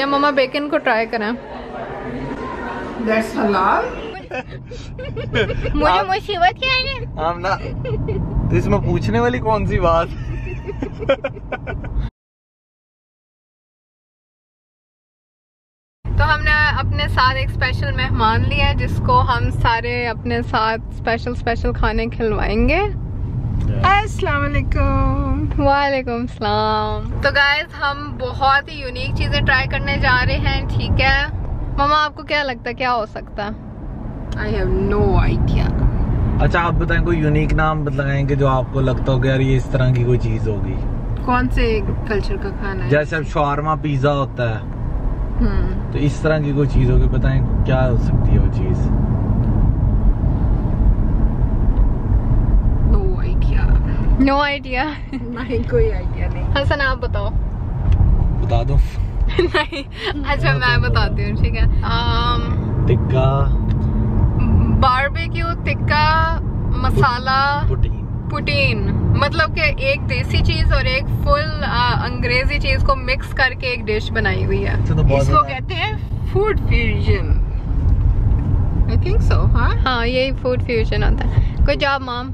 क्या मम्मा बेकन को ट्राई करें? That's halal? मुझे मुसीबत क्या है? हम ना इसमें पूछने वाली कौन सी बात? तो हमने अपने साथ एक स्पेशल मेहमान लिया है जिसको हम सारे अपने साथ स्पेशल खाने खिलवाएंगे। अस्सलाम वालेकुम। वालेकुम सलाम। तो गाइस हम बहुत ही यूनिक चीजें ट्राई करने जा रहे हैं, ठीक है? मामा आपको क्या लगता है क्या हो सकता है? I have no idea. अच्छा आप बताएं कोई यूनिक नाम बताएंगे जो आपको लगता हो कि यार ये इस तरह की कोई चीज होगी। कौन से कल्चर का खाना है? जैसे अब शवारमा पिज्जा होता है, तो इस तरह की कोई चीज होगी, बताएं क्या हो सकती है वो चीज? No idea. No idea. नहीं कोई आइडिया नहीं। हसन आप बताओ। बता दो। नहीं अच्छा मैं बताती हूँ, ठीक है? टिक्का, बारबेक्यू टिक्का मसाला पुटीन, मतलब कि एक देसी चीज और एक फुल अंग्रेजी चीज को मिक्स करके एक डिश बनाई हुई है। तो इसको कहते हैं food fusion. I think so, हाँ यही फूड फ्यूजन होता है। कोई जॉब मॉम।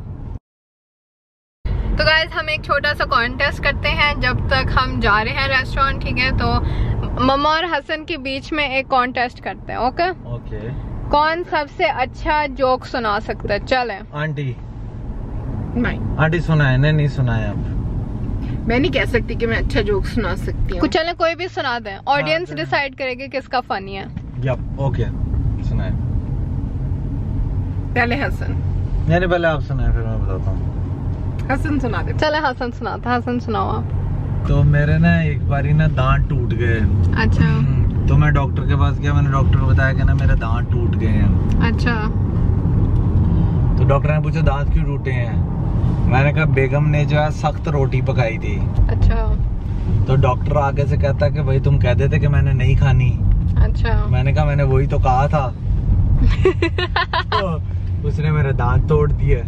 तो गाइस हम एक छोटा सा कॉन्टेस्ट करते हैं जब तक हम जा रहे हैं रेस्टोरेंट, ठीक है? तो मम्मा और हसन के बीच में एक कॉन्टेस्ट करते हैं, ओके? ओके। कौन सबसे अच्छा जोक सुना सकता है? चले। आंटी नहीं, आंटी सुनाए? नहीं सुनाए आप। मैं नहीं कह सकती कि मैं अच्छा जोक सुना सकती हूँ। कुछ चले कोई भी सुना दें, ऑडियंस डिसाइड करेगी किसका फनी है। यप ओके सुनाए। पहले हसन। नहीं पहले आप सुनाए फिर मैं बताता हूँ। हसन सुना दे। चले हसन सुनाता। हसन सुनाओ आप। तो मेरे ना एक बारी ना दांत टूट गए। अच्छा तो मैं डॉक्टर के पास गया, मैंने डॉक्टर को बताया कि ना मेरे दांत टूट गए हैं। अच्छा। तो डॉक्टर ने पूछा दांत क्यों टूटे हैं? मैंने कहा बेगम ने जो है सख्त रोटी पकाई थी। अच्छा। तो डॉक्टर आगे से कहता कि भाई तुम कह देते कि मैंने नहीं खानी। अच्छा। मैंने कहा मैंने वही तो कहा था। तो उसने मेरे दांत तोड़ दिए।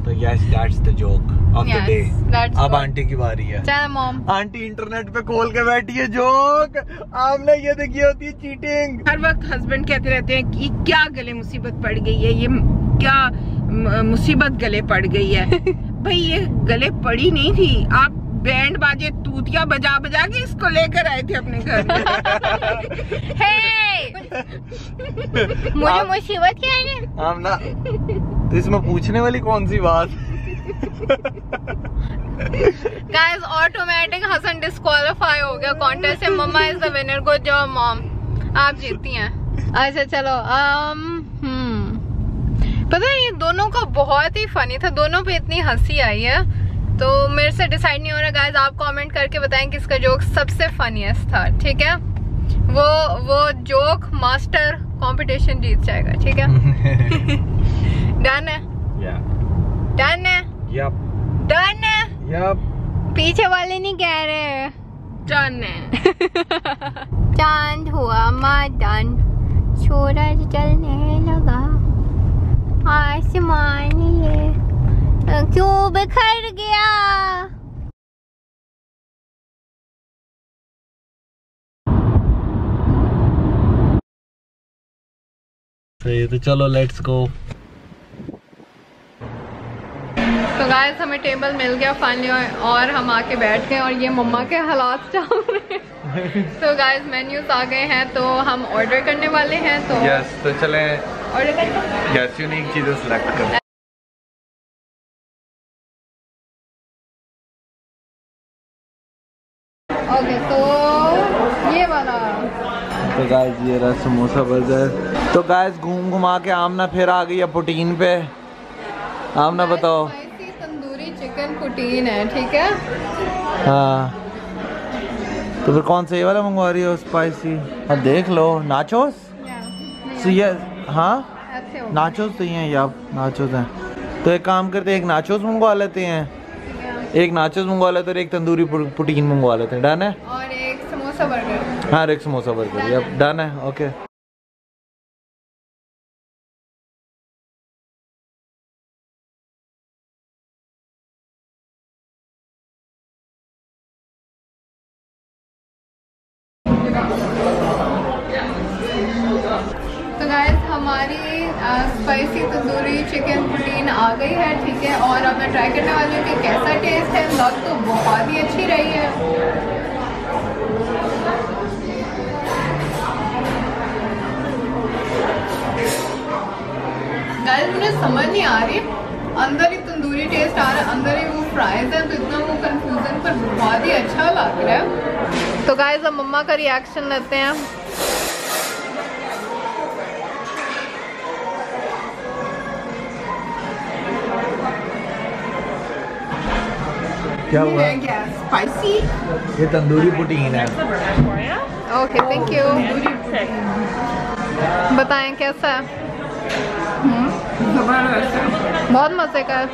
तो yes that's the joke of the day. अब आंटी की बारी है। चल मॉम। आंटी इंटरनेट पे खोल के बैठी है जोक। आपने ये देखी होती है चीटिंग। हर वक्त हस्बैंड कहते रहते हैं कि क्या गले मुसीबत पड़ गई है, ये क्या मुसीबत गले पड़ गई है। भाई ये गले पड़ी नहीं थी, आप बैंड बाजे तूतिया बजा बजा के इसको लेकर आए थे अपने घर में। मुझे मुसीबत क्या है? हम ना तो इसमें पूछने वाली कौन सी बात? गाइस ऑटोमेटिक हसन डिस्क्वालीफाई हो गया कॉन्टेस्ट से। Mamma is the winner. Good job mom, आप जीतती हैं। अच्छा चलो पता है ये दोनों का बहुत ही फनी था, दोनों पे इतनी हंसी आई है। तो मेरे से डिसाइड नहीं हो रहा गाइस, आप कमेंट करके बताएं किसका जोक सबसे फनीएस्ट था, ठीक है? वो जोक मास्टर कंपटीशन जीत जाएगा, ठीक है? डन है? डन है? डन है? पीछे वाले नहीं कह रहे। डन है। चांद हुआ मदन, सूरज जलने लगा, आसमान ये क्यों बिखर गया। तो चलो लेट्स गो। तो गाइस हमें टेबल मिल गया फाइनली और हम आके बैठ गए और ये मम्मा के हालात चल रहे हैं। तो गाइस मेन्यूज आ गए हैं तो हम ऑर्डर करने वाले हैं। तो यस तो चले ऑर्डर करते हैं। यस यूनिक चीजें सिलेक्ट कर। ओके तो ये वाला। तो गाइस ये रहा समोसा बर्गर। तो गाइस घूम घुमा के आमना फिर आ गई है पुटीन पे। आमना बताओ। तंदूरी चिकन पुटीन है, ठीक है? हाँ तो फिर कौन सा ये वाला मंगवा रही हो स्पाइसी? अब देख लो नाचोस। तो ये हाँ नाचोस तो ये या नाचोस हैं। तो एक काम करते हैं एक नाचोस मंगवा लेते हैं, एक नाचोस मंगवा लेते हैं और एक तंदूरी पुटीन मंगवा लेते हैं। डन है? और एक समोसा बर्गर। हाँ एक समोसा बर्गर। यप डन है। ओके तो गाइस हमारी स्पाइसी तंदूरी चिकन प्रोटीन आ गई है, ठीक है। और अब मैं ट्राई करने वाली हूँ कि कैसा टेस्ट है। लग तो बहुत ही अच्छी रही है। गाइस मुझे समझ नहीं आ रही, अंदर ही तंदूरी टेस्ट आ रहा है, अंदर ही वो फ्राइज है, तो इतना वो कंफ्यूजन पर बहुत ही अच्छा लग रहा है। तो गाइस अब मम्मा का रिएक्शन लेते हैं। क्या हुआ? स्पाइसी, ये तंदूरी पुटीन है। Okay thank you. बताएं कैसा है? बहुत मजे का है।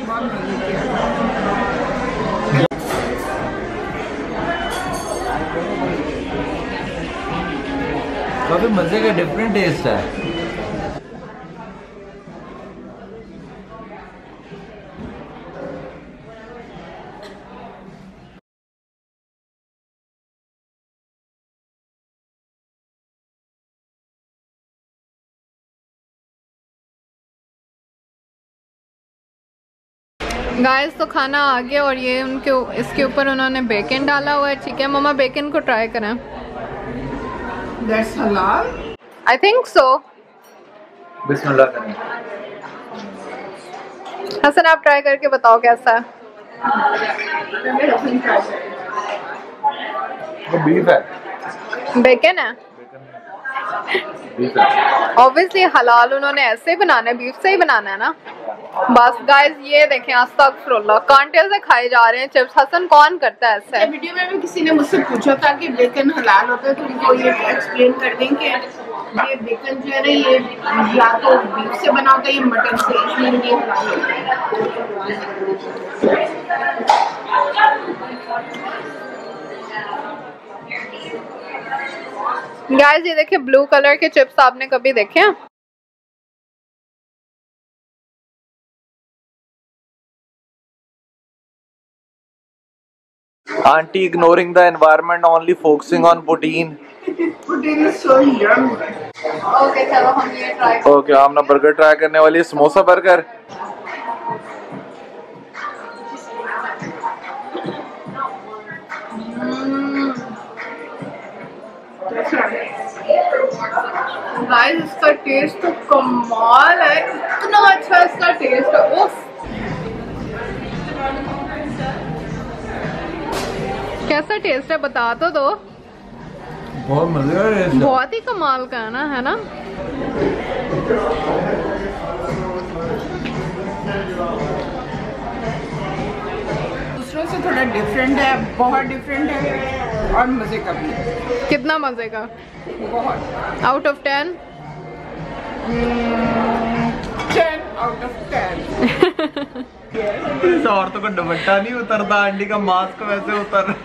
काफी मजे का डिफरेंट टेस्ट है। गाइस तो खाना आ गया और ये उनके इसके ऊपर उन्होंने बेकन डाला हुआ है, ठीक है। मम्मा बेकन को ट्राई करें। दैट्स हलाल, आई थिंक सो। बिस्मिल्लाह करें। हसन आप ट्राई करके बताओ कैसा है। वो बीफ है, बेकन है ऑब्वियसली। हलाल उन्होंने ऐसे ही बनाना है, बीफ से ही बनाना है ना। बस गाइस ये देखें, अस्तगफुरुल्लाह, कांटे से खाए जा रहे हैं चिप्स। हसन कौन करता है ऐसे? वीडियो में भी किसी ने मुझसे पूछा था कि बेकन हलाल होता है, तो उनको ये एक्सप्लेन कर दें कि ये बेकन जो है ना, ये या तो बीफ से बना होता है या मटन से, इसलिए ये हलाल होता है। गाइस ये देखिए ब्लू कलर के चिप्स आपने कभी देखे हैं? Auntie ignoring the environment, only focusing on protein. Protein is so young. Okay चलो हम ये ट्राई। ओके हम ना बर्गर ट्राई करने वाली है, समोसा बर्गर। गाइस इसका टेस्ट तो कमाल है, इतना अच्छा इसका टेस्ट है। उफ कैसा टेस्ट है बता तो दो। बहुत मजे का टेस्ट है, बहुत ही कमाल का है ना। दूसरों से थोड़ा डिफरेंट है, बहुत डिफरेंट है और मजे का भी। कितना मजे का? बहुत। Out of 10? 10 out of 10। इस औरतों का दुपट्टा नहीं उतरता, आंटी का मास्क वैसे उतर।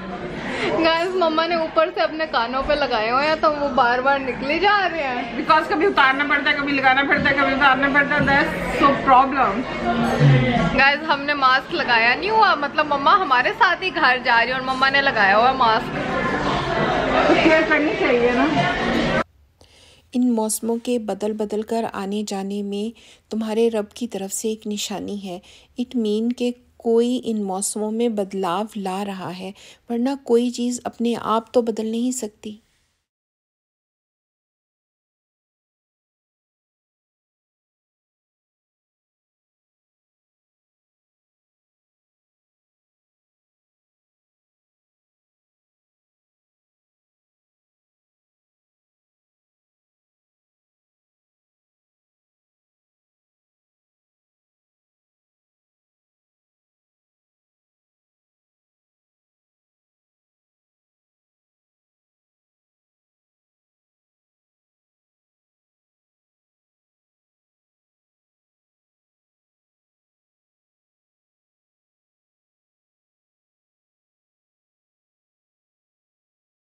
गाइस मम्मा ने ऊपर से अपने कानों पे लगाए हुए हैं, तो वो बार बार निकले जा रहे हैं। बिकॉज कभी उतारना पड़ता है, कभी लगाना पड़ता है, कभी उतारना पड़ता है, दैट्स सो प्रॉब्लम। गाइस हमने मास्क लगाया नहीं हुआ, मतलब मम्मा हमारे साथ ही घर जा रही है और मम्मा ने लगाया हुआ मास्क। केयर करनी चाहिए ना। इन मौसमों के बदल बदल कर आने जाने में तुम्हारे रब की तरफ से एक निशानी है। इट मीन के कोई इन मौसमों में बदलाव ला रहा है, वरना कोई चीज़ अपने आप तो बदल नहीं सकती।